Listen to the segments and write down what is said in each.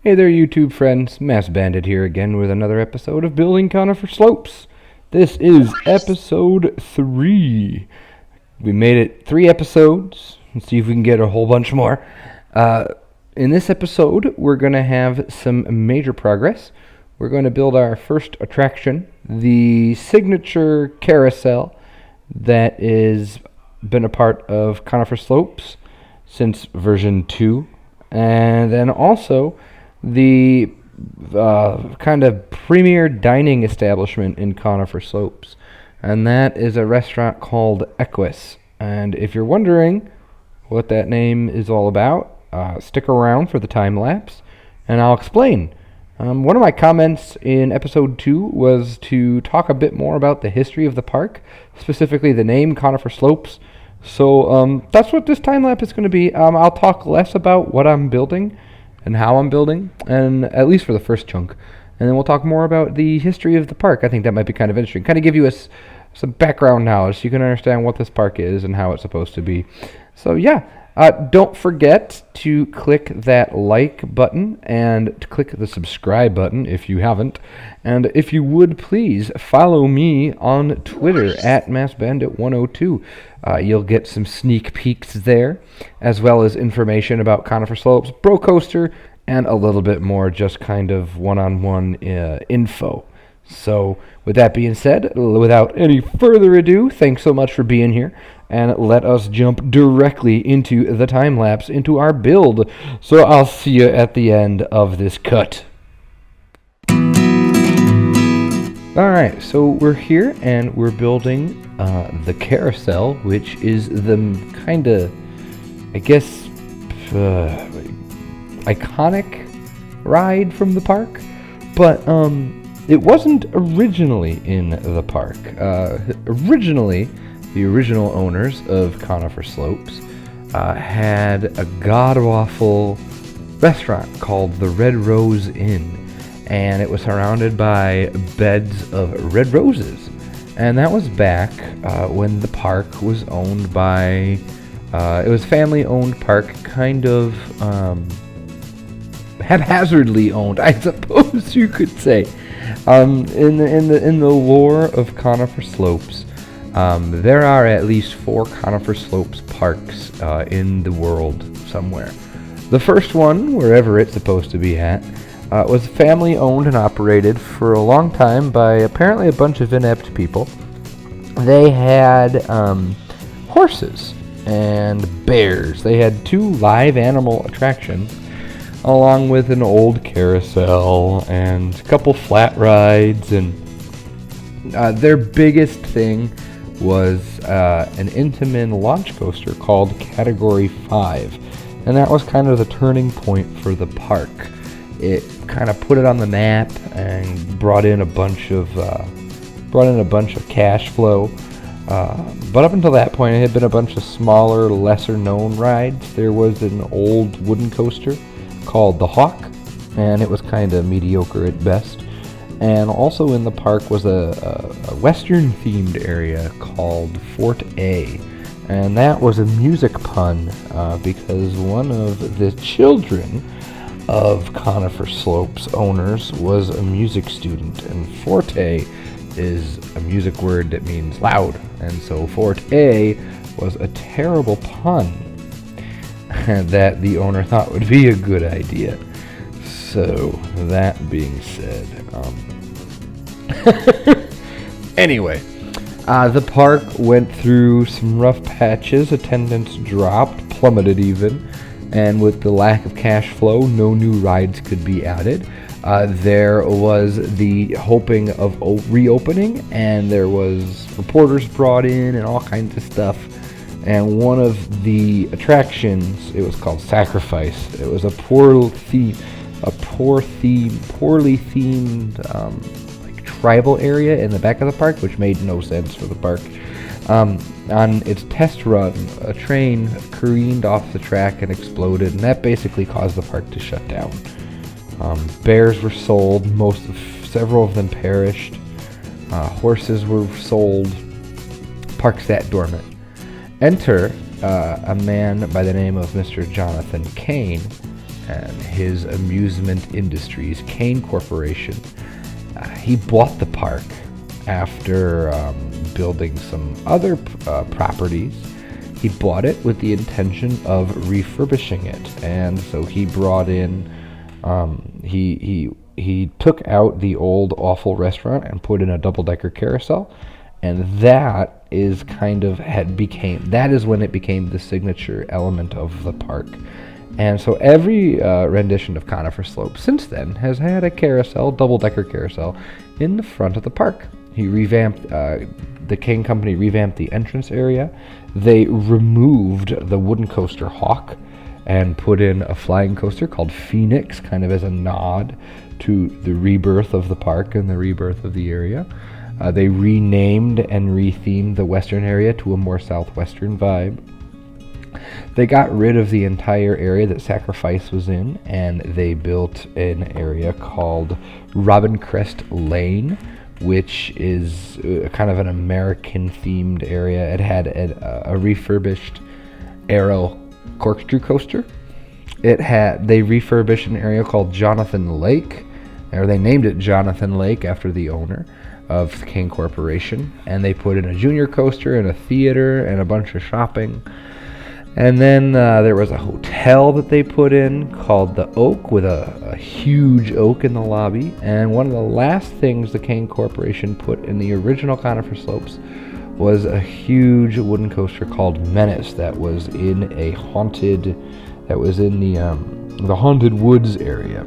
Hey there, YouTube friends. Mass Bandit here again with another episode of Building Conifer Slopes. This is episode 3. We made it 3 episodes. Let's see if we can get a whole bunch more. In this episode, we're going to have some major progress. We're going to build our first attraction, the signature carousel that has been a part of Conifer Slopes since version 2. And then also the kind of premier dining establishment in Conifer Slopes. And that is a restaurant called Equus. And if you're wondering what that name is all about, stick around for the time lapse and I'll explain. One of my comments in episode 2 was to talk a bit more about the history of the park, specifically the name Conifer Slopes. So that's what this time lapse is going to be. I'll talk less about what I'm building and how I'm building, and at least for the first chunk. And then we'll talk more about the history of the park. I think that might be kind of interesting. Kind of give you some background knowledge so you can understand what this park is and how it's supposed to be. So yeah. Don't forget to click that like button and to click the subscribe button if you haven't. And if you would please follow me on Twitter at MassBandit102. You'll get some sneak peeks there, as well as information about Conifer Slopes, Bro Coaster, and a little bit more just kind of one-on-one info. So with that being said, without any further ado, thanks so much for being here. And let us jump directly into the time lapse, into our build. So I'll see you at the end of this cut. Alright, so we're here and we're building the carousel, which is the kind of, I guess, iconic ride from the park. But it wasn't originally in the park. The original owners of Conifer Slopes had a god-awful restaurant called the Red Rose Inn, and it was surrounded by beds of red roses. And that was back when the park was owned by, it was family-owned park, kind of haphazardly owned, I suppose you could say. In the lore of Conifer Slopes, there are at least 4 Conifer Slopes parks in the world somewhere. The first one, wherever it's supposed to be at, was family owned and operated for a long time by apparently a bunch of inept people. They had horses and bears. They had 2 live animal attractions, along with an old carousel and a couple flat rides. And their biggest thing was an Intamin launch coaster called Category 5, and that was kind of the turning point for the park. It kind of put it on the map and brought in a bunch of cash flow. But up until that point, it had been a bunch of smaller, lesser-known rides. There was an old wooden coaster called the Hawk, and it was kind of mediocre at best. And also in the park was a Western-themed area called Fort A. And that was a music pun because one of the children of Conifer Slopes owners was a music student. And Forte is a music word that means loud. And so Fort A was a terrible pun that the owner thought would be a good idea. So, that being said, anyway, the park went through some rough patches. Attendance dropped, plummeted even, and with the lack of cash flow, no new rides could be added. There was the hoping of reopening, and there was reporters brought in and all kinds of stuff. And one of the attractions, it was called Sacrifice. It was a poorly themed like tribal area in the back of the park, which made no sense for the park. On its test run, a train careened off the track and exploded, and that basically caused the park to shut down. Bears were sold, several of them perished. Horses were sold. Park sat dormant. Enter a man by the name of Mr. Jonathan Kane, and his amusement industries, Kane Corporation. He bought the park after building some other properties. He bought it with the intention of refurbishing it, and so he brought in he took out the old awful restaurant and put in a double-decker carousel, and that is when it became the signature element of the park. And so every rendition of Conifer Slopes since then has had a carousel, double-decker carousel, in the front of the park. The Kane Company revamped the entrance area. They removed the wooden coaster Hawk and put in a flying coaster called Phoenix, kind of as a nod to the rebirth of the park and the rebirth of the area. They renamed and rethemed the western area to a more southwestern vibe. They got rid of the entire area that Sacrifice was in, and they built an area called Robin Crest Lane, which is kind of an American-themed area. It had a refurbished Arrow corkscrew coaster. They refurbished an area called Jonathan Lake, or they named it Jonathan Lake after the owner of the Kane Corporation, and they put in a junior coaster and a theater and a bunch of shopping. And then there was a hotel that they put in called the Oak, with a huge oak in the lobby. And one of the last things the Kane Corporation put in the original Conifer Slopes was a huge wooden coaster called Menace that was in the Haunted Woods area.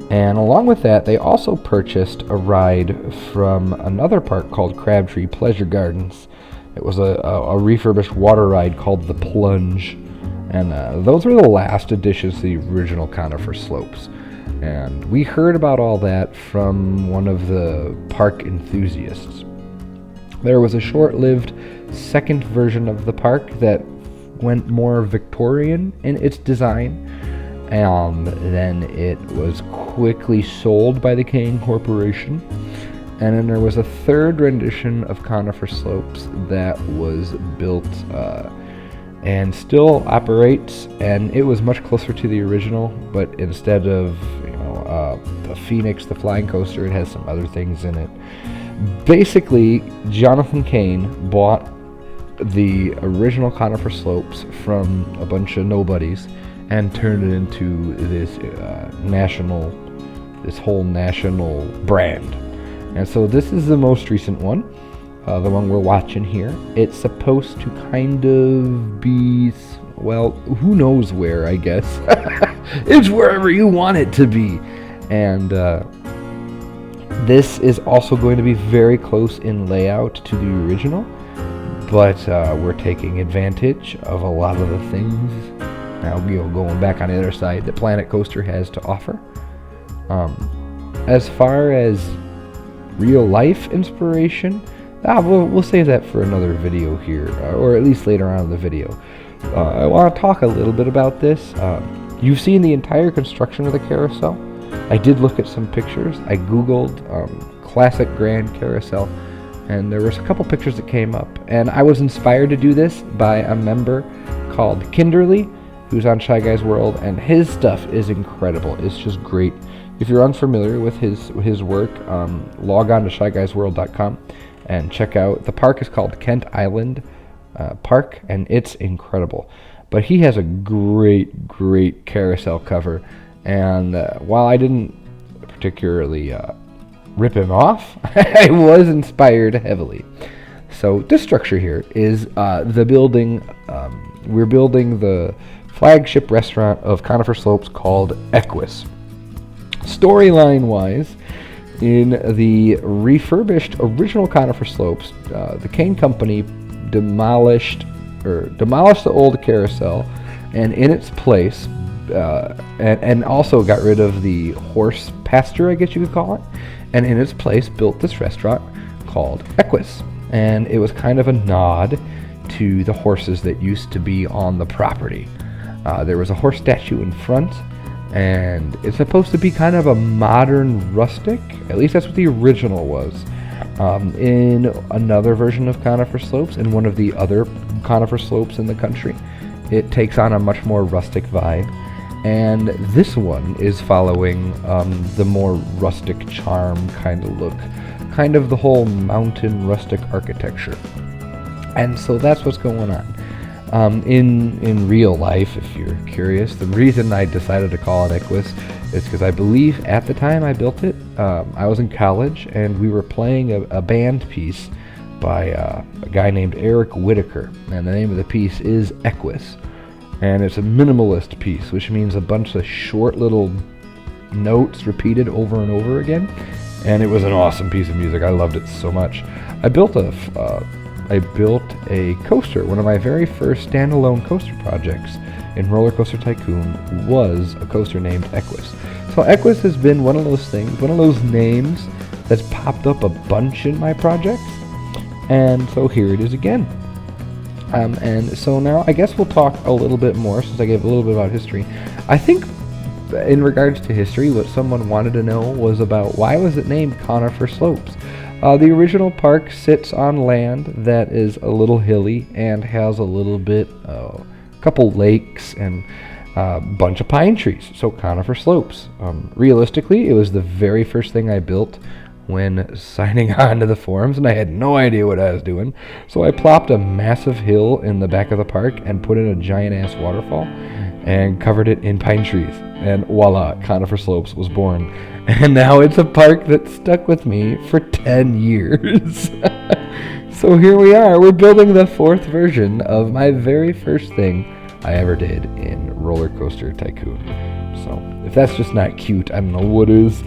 And along with that, they also purchased a ride from another park called Crabtree Pleasure Gardens. It was a refurbished water ride called the Plunge. And those were the last additions to the original Conifer Slopes. And we heard about all that from one of the park enthusiasts. There was a short-lived second version of the park that went more Victorian in its design, and then it was quickly sold by the Kane Corporation. And then there was a third rendition of Conifer Slopes that was built and still operates, and it was much closer to the original, but instead of the Phoenix, the flying coaster, it has some other things in it. Basically, Jonathan Kane bought the original Conifer Slopes from a bunch of nobodies and turned it into this whole national brand. And so this is the most recent one, the one we're watching here. It's supposed to kind of be, well, who knows where, I guess. It's wherever you want it to be. And this is also going to be very close in layout to the original, but we're taking advantage of a lot of the things, now going back on the other side, that Planet Coaster has to offer. As far as real life inspiration, we'll save that for another video here, or at least later on in the video. I want to talk a little bit about this. You've seen the entire construction of the carousel. I did look at some pictures. I googled classic Grand Carousel, and there was a couple pictures that came up, and I was inspired to do this by a member called Kinderly, who's on Shy Guys World, and his stuff is incredible. It's just great. If you're unfamiliar with his work, log on to shyguysworld.com and check out. The park is called Kent Island Park, and it's incredible. But he has a great carousel cover, and while I didn't particularly rip him off, I was inspired heavily. So this structure here is the building. We're building the flagship restaurant of Conifer Slopes called Equus. Storyline-wise, in the refurbished original Conifer Slopes, the Kane Company demolished the old carousel, and in its place, and also got rid of the horse pasture, I guess you could call it, and in its place built this restaurant called Equus. And it was kind of a nod to the horses that used to be on the property. There was a horse statue in front, and it's supposed to be kind of a modern rustic. At least that's what the original was. In another version of Conifer Slopes, in one of the other Conifer Slopes in the country, it takes on a much more rustic vibe. and this one is following the more rustic charm kind of look, kind of the whole mountain rustic architecture. And so that's what's going on. In real life, if you're curious, the reason I decided to call it Equus is because I believe at the time I built it, I was in college and we were playing a band piece by a guy named Eric Whitaker, and the name of the piece is Equus. And it's a minimalist piece, which means a bunch of short little notes repeated over and over again. And it was an awesome piece of music. I loved it so much. I built a coaster. One of my very first standalone coaster projects in Roller Coaster Tycoon was a coaster named Equus. So Equus has been one of those things, one of those names that's popped up a bunch in my projects. And so here it is again. And so now I guess we'll talk a little bit more, since I gave a little bit about history. I think in regards to history, what someone wanted to know was about why was it named Conifer Slopes. The original park sits on land that is a little hilly and has a little bit, a couple lakes and a bunch of pine trees, so Conifer Slopes. Realistically, it was the very first thing I built when signing on to the forums, and I had no idea what I was doing. So I plopped a massive hill in the back of the park and put in a giant-ass waterfall and covered it in pine trees. And voila, Conifer Slopes was born. And now it's a park that stuck with me for 10 years. So here we are. We're building the 4th version of my very first thing I ever did in Roller Coaster Tycoon. So if that's just not cute, I don't know what is.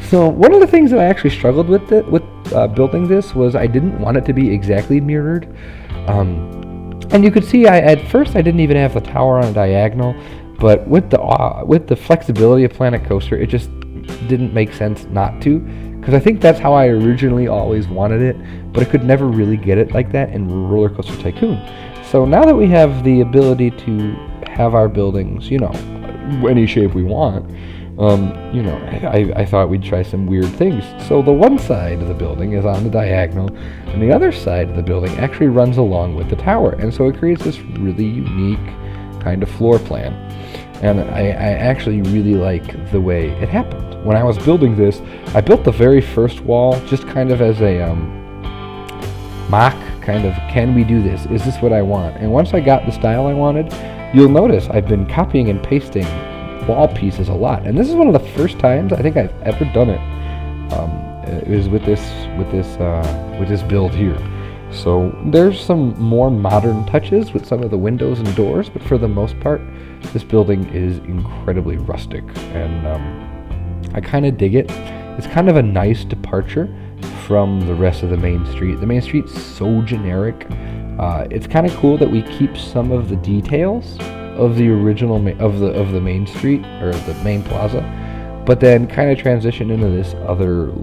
So one of the things that I actually struggled with building this was I didn't want it to be exactly mirrored. And you could see at first I didn't even have the tower on a diagonal, but with the flexibility of Planet Coaster, it just didn't make sense not to, because I think that's how I originally always wanted it, but I could never really get it like that in Roller Coaster Tycoon. So now that we have the ability to have our buildings, any shape we want, I thought we'd try some weird things. So the one side of the building is on the diagonal, and the other side of the building actually runs along with the tower, and so it creates this really unique kind of floor plan. And I actually really like the way it happened. When I was building this, I built the very first wall just kind of as a mock, kind of, can we do this? Is this what I want? And once I got the style I wanted, you'll notice I've been copying and pasting wall pieces a lot, and this is one of the first times I think I've ever done it. It was with this build here. So there's some more modern touches with some of the windows and doors, but for the most part, this building is incredibly rustic, and I kind of dig it. It's kind of a nice departure from the rest of the main street. The main street's so generic. It's kind of cool that we keep some of the details of the original of the main street, or the main plaza, but then kind of transition into this other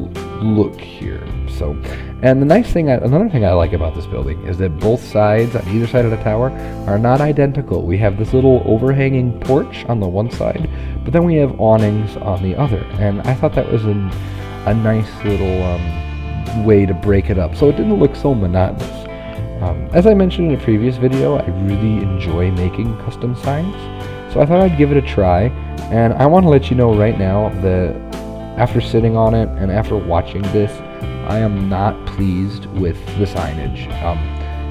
look here. So, and another thing I like about this building is that both sides on either side of the tower are not identical. We have this little overhanging porch on the one side, but then we have awnings on the other, and I thought that was a nice little way to break it up, so it didn't look so monotonous. As I mentioned in a previous video, I really enjoy making custom signs, so I thought I'd give it a try, and I want to let you know right now that after sitting on it and after watching this, I am not pleased with the signage.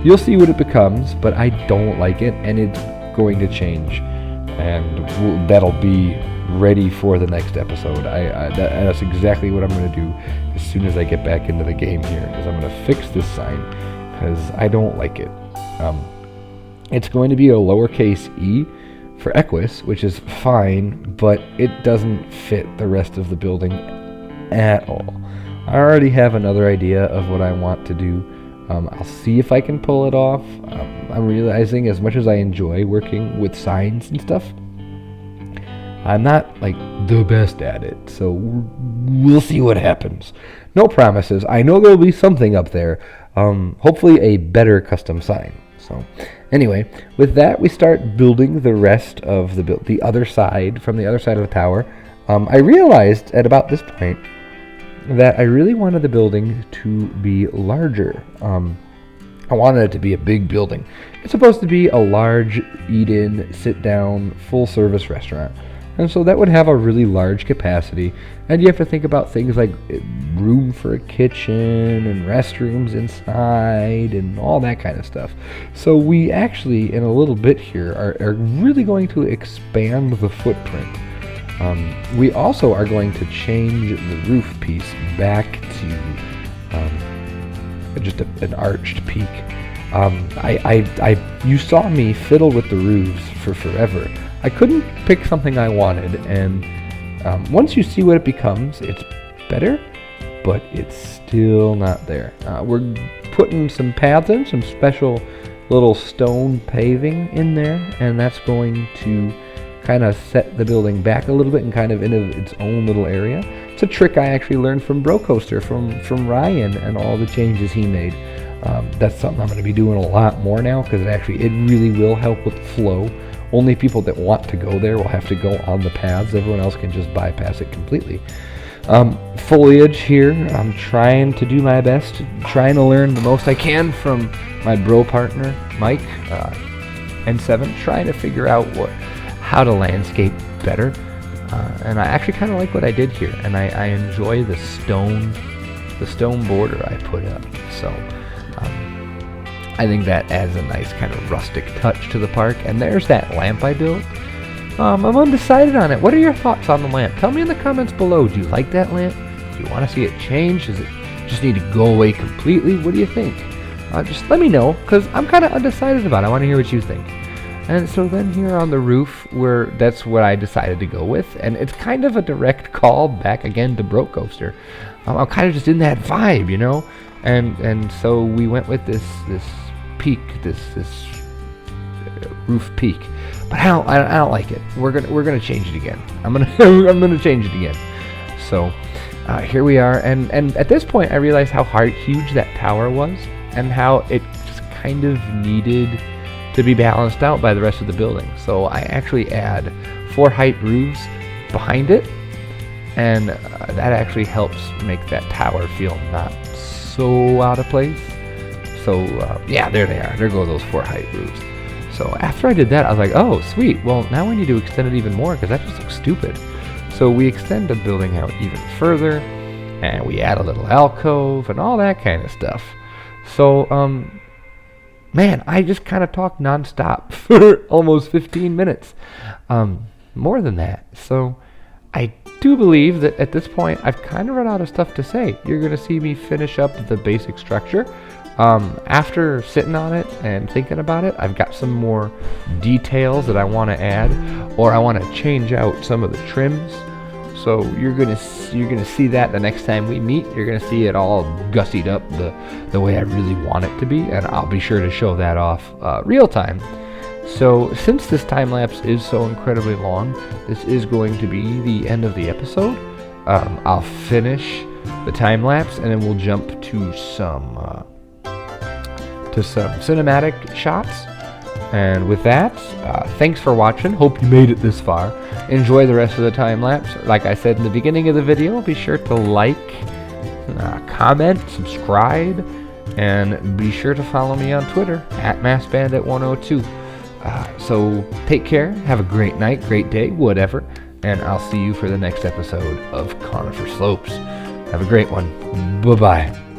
You'll see what it becomes, but I don't like it, and it's going to change, and that'll be ready for the next episode. That's exactly what I'm going to do as soon as I get back into the game here, is I'm going to fix this sign, because I don't like it. It's going to be a lowercase e for Equus, which is fine, but it doesn't fit the rest of the building at all. I already have another idea of what I want to do. I'll see if I can pull it off. I'm realizing, as much as I enjoy working with signs and stuff, I'm not like the best at it, so we'll see what happens. No promises. I know there'll be something up there. Hopefully a better custom sign. So anyway, with that, we start building the rest of the other side, from the other side of the tower. I realized at about this point that I really wanted the building to be larger. I wanted it to be a big building. It's supposed to be a large eat-in, sit-down, full-service restaurant. And so that would have a really large capacity. And you have to think about things like room for a kitchen and restrooms inside and all that kind of stuff. So we actually, in a little bit here, are really going to expand the footprint. We also are going to change the roof piece back to just an arched peak. You saw me fiddle with the roofs for forever. I couldn't pick something I wanted, and once you see what it becomes, it's better, but it's still not there. We're putting some paths in, some special little stone paving in there, and that's going to kind of set the building back a little bit and kind of into its own little area. It's a trick I actually learned from Bro Coaster, from Ryan, and all the changes he made. That's something I'm going to be doing a lot more now, because it really will help with the flow. Only people that want to go there will have to go on the paths. Everyone else can just bypass it completely. Foliage here, I'm trying to do my best, trying to learn the most I can from my bro partner, Mike, N7, trying to figure out how to landscape better. And I actually kind of like what I did here, and I enjoy the stone border I put up. So I think that adds a nice kind of rustic touch to the park. And there's that lamp I built. I'm undecided on it. What are your thoughts on the lamp? Tell me in the comments below. Do you like that lamp? Do you want to see it change? Does it just need to go away completely? What do you think? Just let me know, because I'm kind of undecided about it. I want to hear what you think. And so then here on the roof, that's what I decided to go with. And it's kind of a direct call back again to Bro Coaster. I'm kind of just in that vibe, you know? And so we went with this peak, this roof peak. But I don't like it. We're gonna change it again. I'm gonna change it again. So here we are, and at this point I realized how huge that tower was, and how it just kind of needed to be balanced out by the rest of the building. So I actually add 4 height roofs behind it, and that actually helps make that tower feel not so out of place. So yeah, there they are. There go those 4 height roofs. So after I did that, I was like, oh, sweet. Well, now we need to extend it even more, because that just looks stupid. So we extend the building out even further, and we add a little alcove and all that kind of stuff. So, man, I just kind of talked nonstop for almost 15 minutes. More than that. So I do believe that at this point, I've kind of run out of stuff to say. You're going to see me finish up the basic structure. After sitting on it and thinking about it, I've got some more details that I want to add, or I want to change out some of the trims. So you're gonna see that the next time we meet. You're gonna see it all gussied up the way I really want it to be, and I'll be sure to show that off real time. So since this time lapse is so incredibly long, this is going to be the end of the episode. I'll finish the time lapse, and then we'll jump to some cinematic shots. And with that, thanks for watching. Hope you made it this far. Enjoy the rest of the time lapse. Like I said in the beginning of the video, be sure to like, comment, subscribe, and be sure to follow me on Twitter @MassBandit102. So take care, have a great night, great day, whatever, and I'll see you for the next episode of Conifer Slopes. Have a great one. Bye-bye.